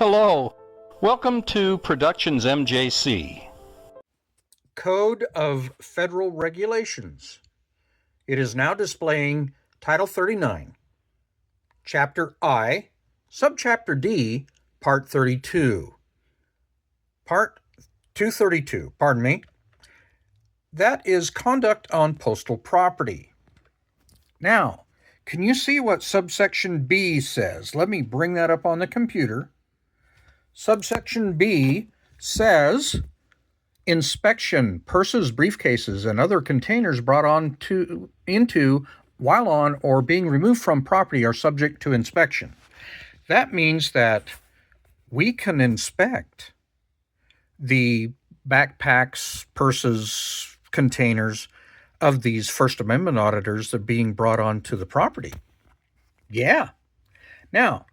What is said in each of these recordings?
Hello. Welcome to Productions MJC. Code of Federal Regulations. It is now displaying Title 39, Chapter I, Subchapter D, Part 32. Part 232, pardon me. That is conduct on postal property. Now, can you see what subsection B says? Let me bring that up on the computer. Subsection B says, inspection, purses, briefcases, and other containers brought into, while on, or being removed from property are subject to inspection. That means that we can inspect the backpacks, purses, containers of these First Amendment auditors that are being brought onto the property. Yeah. Now,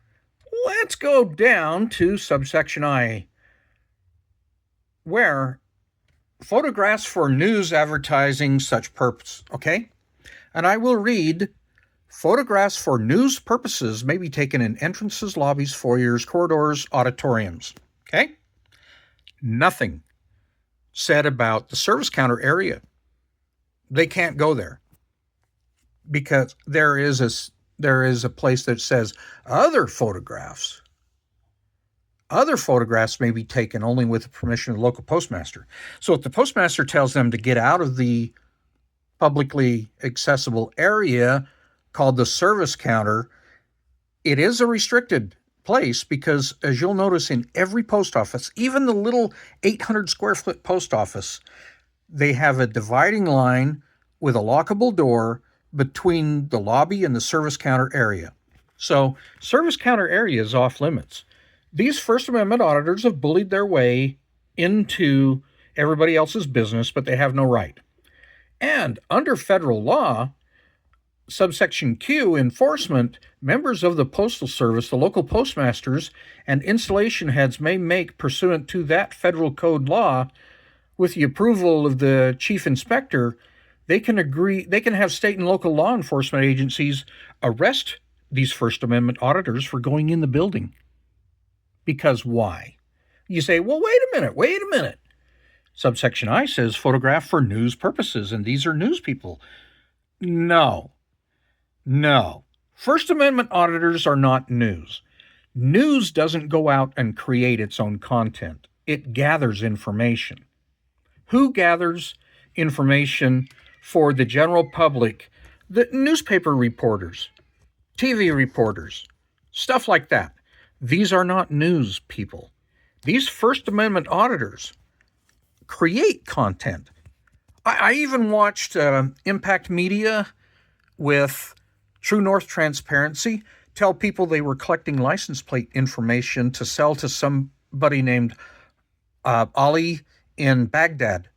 let's go down to subsection I, where photographs for news advertising such purpose, okay? And I will read, photographs for news purposes may be taken in entrances, lobbies, foyers, corridors, auditoriums, okay? Nothing said about the service counter area. They can't go there because there is a place that says other photographs may be taken only with the permission of the local postmaster. So if the postmaster tells them to get out of the publicly accessible area called the service counter, it is a restricted place because, as you'll notice in every post office, even the little 800 square foot post office, they have a dividing line with a lockable door between the lobby and the service counter area. So service counter area is off limits. These First Amendment auditors have bullied their way into everybody else's business, but they have no right. And under federal law, subsection Q, enforcement, members of the Postal Service, the local postmasters, and installation heads may make, pursuant to that federal code law, with the approval of the chief inspector, they can have state and local law enforcement agencies arrest these First Amendment auditors for going in the building. Because why? You say, well, wait a minute. Subsection I says photograph for news purposes, and these are news people. No. First Amendment auditors are not news. News doesn't go out and create its own content. It gathers information. Who gathers information for the general public? The newspaper reporters, TV reporters, stuff like that. These are not news people. These First Amendment auditors create content. I even watched Impact Media with True North Transparency tell people they were collecting license plate information to sell to somebody named Ali in Baghdad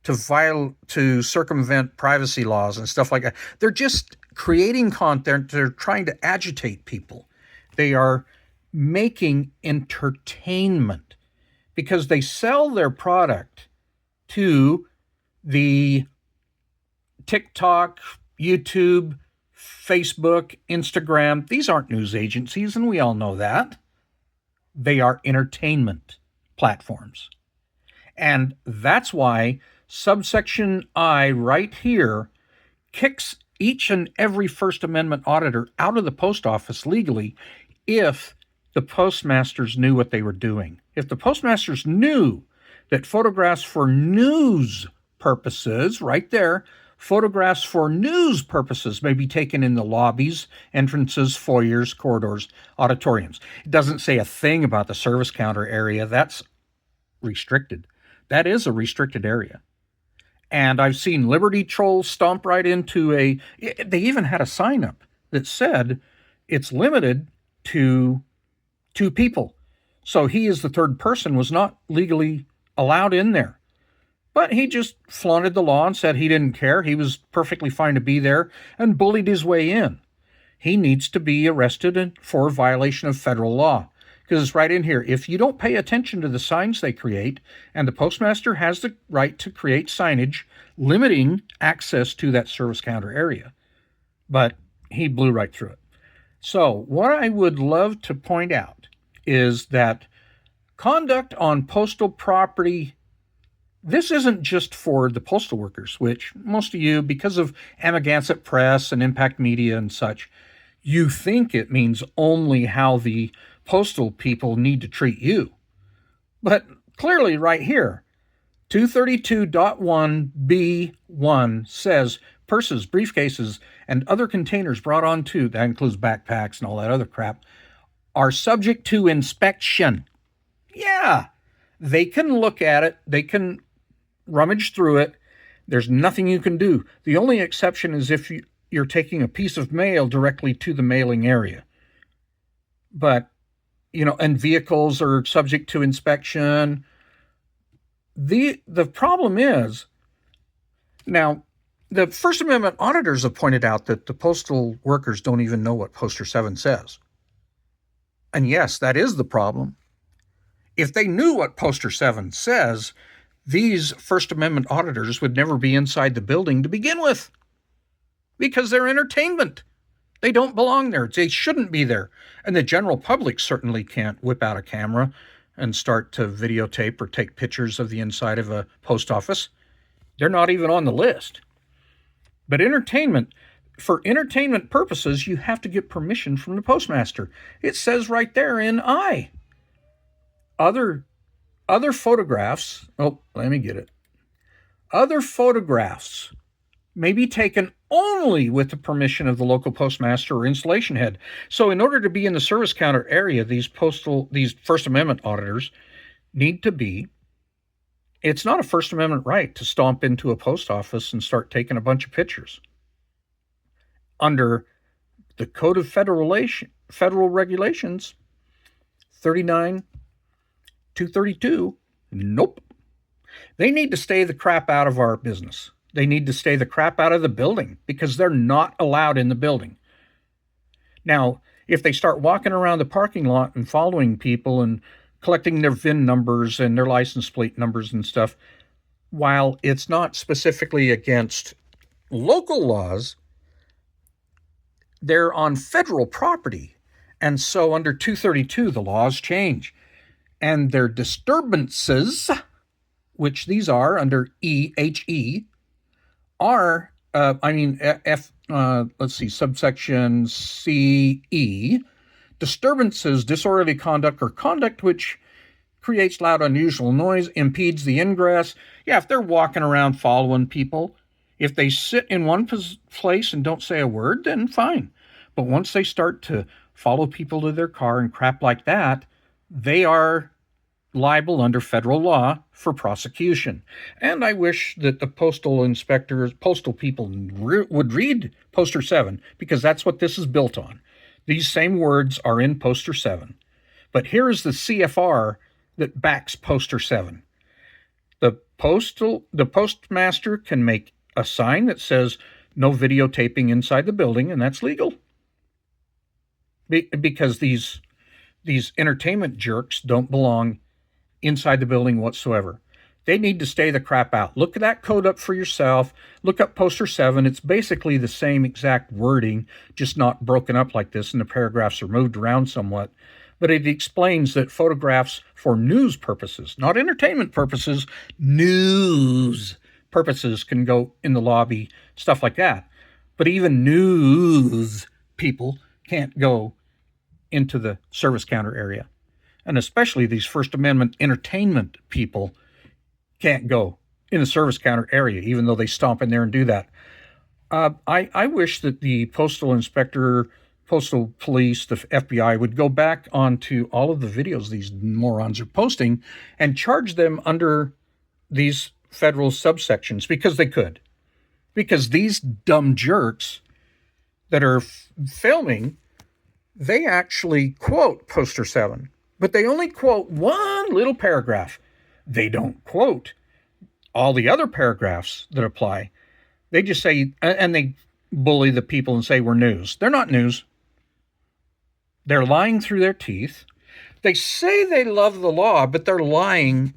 to circumvent privacy laws and stuff like that. They're just creating content. They're trying to agitate people. They are making entertainment because they sell their product to the TikTok, YouTube, Facebook, Instagram. These aren't news agencies, and we all know that. They are entertainment platforms. And that's why subsection I right here kicks each and every First Amendment auditor out of the post office legally if the postmasters knew what they were doing. If the postmasters knew that photographs for news purposes, right there, photographs for news purposes may be taken in the lobbies, entrances, foyers, corridors, auditoriums. It doesn't say a thing about the service counter area. That's restricted. That is a restricted area. And I've seen Liberty Trolls stomp right into they even had a sign up that said it's limited to 2 people. So he, as the third person, was not legally allowed in there. But he just flaunted the law and said he didn't care. He was perfectly fine to be there and bullied his way in. He needs to be arrested for violation of federal law. Because it's right in here. If you don't pay attention to the signs they create, and the postmaster has the right to create signage limiting access to that service counter area. But he blew right through it. So what I would love to point out is that Conduct on postal property. This isn't just for the postal workers, which most of you, because of Amagansett Press and Impact Media and such, you think it means only how the postal people need to treat you. But clearly right here, 232.1b1 says purses, briefcases, and other containers brought on to, that includes backpacks and all that other crap, are subject to inspection. Yeah, they can look at it. They can rummage through it. There's nothing you can do. The only exception is if you're taking a piece of mail directly to the mailing area. But, and vehicles are subject to inspection. The problem is, now, the First Amendment auditors have pointed out that the postal workers don't even know what Poster 7 says. And yes, that is the problem. If they knew what Poster 7 says, these First Amendment auditors would never be inside the building to begin with, because they're entertainment. They don't belong there. They shouldn't be there. And the general public certainly can't whip out a camera and start to videotape or take pictures of the inside of a post office. They're not even on the list. But for entertainment purposes, you have to get permission from the postmaster. It says right there in I. Other photographs, let me get it. Other photographs may be taken only with the permission of the local postmaster or installation head. So in order to be in the service counter area, these First Amendment auditors need to be. It's not a First Amendment right to stomp into a post office and start taking a bunch of pictures. Under the Code of Federal Regulations, 39-232, nope. They need to stay the crap out of our business. They need to stay the crap out of the building because they're not allowed in the building. Now, if they start walking around the parking lot and following people and collecting their VIN numbers and their license plate numbers and stuff, while it's not specifically against local laws, they're on federal property. And so under 232, the laws change. And their disturbances, which these are under EHE, are, subsection CE, disturbances, disorderly conduct, or conduct which creates loud, unusual noise, impedes the ingress. Yeah, if they're walking around following people, if they sit in one place and don't say a word, then fine. But once they start to follow people to their car and crap like that, they are liable under federal law for prosecution. And I wish that the postal inspectors, postal people would read Poster 7, because that's what this is built on. These same words are in Poster 7. But here is the CFR that backs Poster 7. The postmaster can make a sign that says no videotaping inside the building, and that's legal. Because these entertainment jerks don't belong inside the building whatsoever. They need to stay the crap out. Look at that code up for yourself. Look up Poster 7. It's basically the same exact wording, just not broken up like this, and the paragraphs are moved around somewhat. But it explains that photographs for news purposes, not entertainment purposes, news purposes can go in the lobby, stuff like that. But even news people can't go into the service counter area. And especially these First Amendment entertainment people can't go in the service counter area, even though they stomp in there and do that. I wish that the postal inspector, postal police, the FBI would go back onto all of the videos these morons are posting and charge them under these federal subsections, because they could. Because these dumb jerks that are filming, they actually quote Poster 7, but they only quote one little paragraph. They don't quote all the other paragraphs that apply. They just say, and they bully the people and say we're news. They're not news. They're lying through their teeth. They say they love the law, but they're lying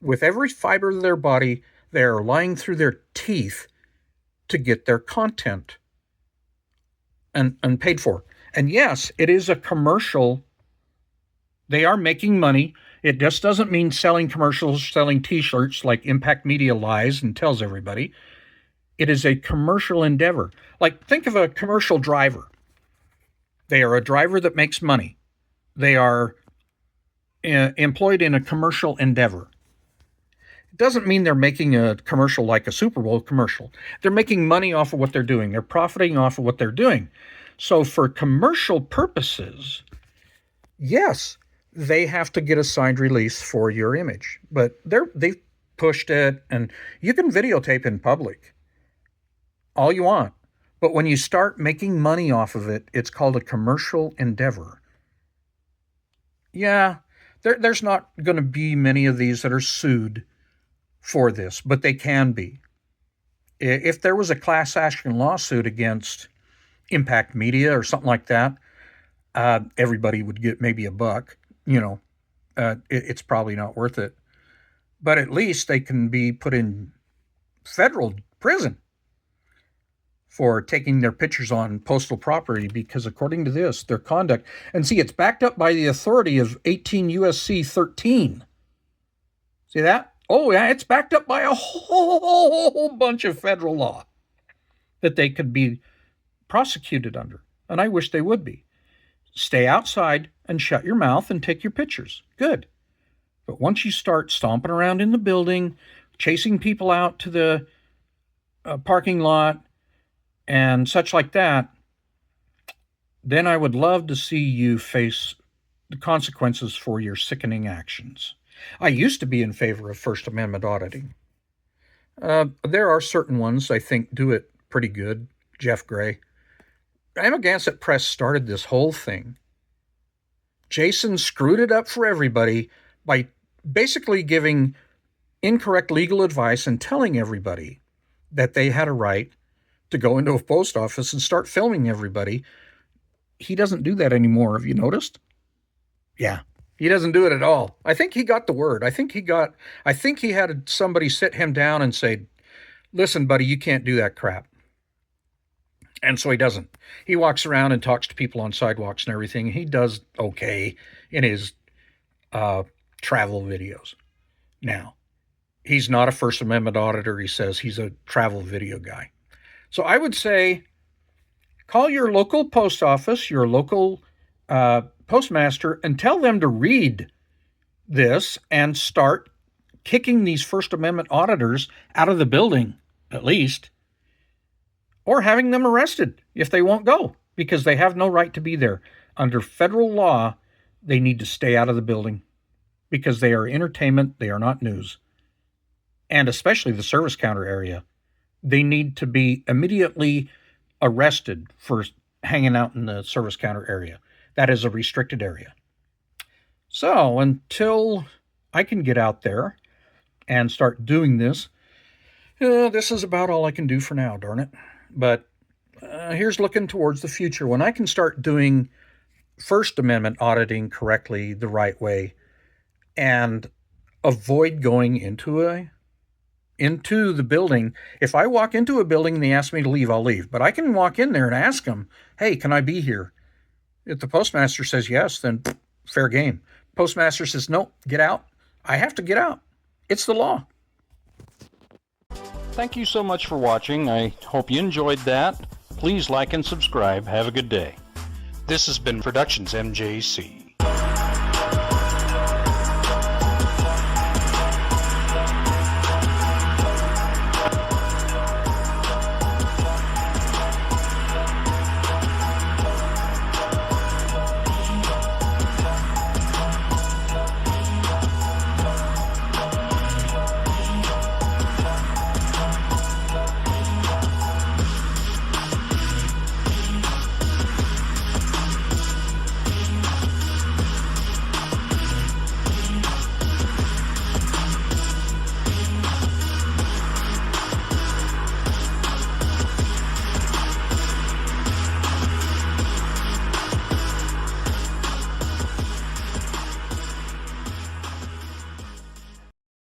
with every fiber of their body. They're lying through their teeth to get their content and paid for. And yes, it is a commercial. They are making money. It just doesn't mean selling commercials, selling T-shirts like Impact Media lies and tells everybody. It is a commercial endeavor. Like, think of a commercial driver. They are a driver that makes money. They are employed in a commercial endeavor. It doesn't mean they're making a commercial like a Super Bowl commercial. They're making money off of what they're doing. They're profiting off of what they're doing. So for commercial purposes, yes, they have to get a signed release for your image. But they've pushed it, and you can videotape in public all you want. But when you start making money off of it, it's called a commercial endeavor. Yeah, there's not going to be many of these that are sued for this, but they can be. If there was a class action lawsuit against Impact Media or something like that, everybody would get maybe $1. It's probably not worth it. But at least they can be put in federal prison for taking their pictures on postal property, because according to this, their conduct, and see, it's backed up by the authority of 18 U.S.C. 13. See that? Oh, yeah, it's backed up by a whole bunch of federal law that they could be prosecuted under. And I wish they would be. Stay outside and shut your mouth and take your pictures. Good. But once you start stomping around in the building, chasing people out to the parking lot, and such like that, then I would love to see you face the consequences for your sickening actions. I used to be in favor of First Amendment auditing. There are certain ones I think do it pretty good. Jeff Gray. Amagansett Press started this whole thing. Jason screwed it up for everybody by basically giving incorrect legal advice and telling everybody that they had a right to go into a post office and start filming everybody. He doesn't do that anymore. Have you noticed? Yeah, he doesn't do it at all. I think he got the word. I think he had somebody sit him down and say, listen, buddy, you can't do that crap. And so he doesn't. He walks around and talks to people on sidewalks and everything. He does okay in his travel videos. Now, he's not a First Amendment auditor. He says he's a travel video guy. So I would say call your local post office, your local postmaster, and tell them to read this and start kicking these First Amendment auditors out of the building, at least, or having them arrested if they won't go, because they have no right to be there. Under federal law, they need to stay out of the building because they are entertainment, they are not news. And especially the service counter area. They need to be immediately arrested for hanging out in the service counter area. That is a restricted area. So until I can get out there and start doing this, this is about all I can do for now, darn it. But here's looking towards the future when I can start doing First Amendment auditing correctly, the right way, and avoid going into the building. If I walk into a building and they ask me to leave, I'll leave. But I can walk in there and ask them, hey, can I be here? If the postmaster says yes, then fair game. Postmaster says, no, get out. I have to get out. It's the law. Thank you so much for watching. I hope you enjoyed that. Please like and subscribe. Have a good day. This has been Productions MJC.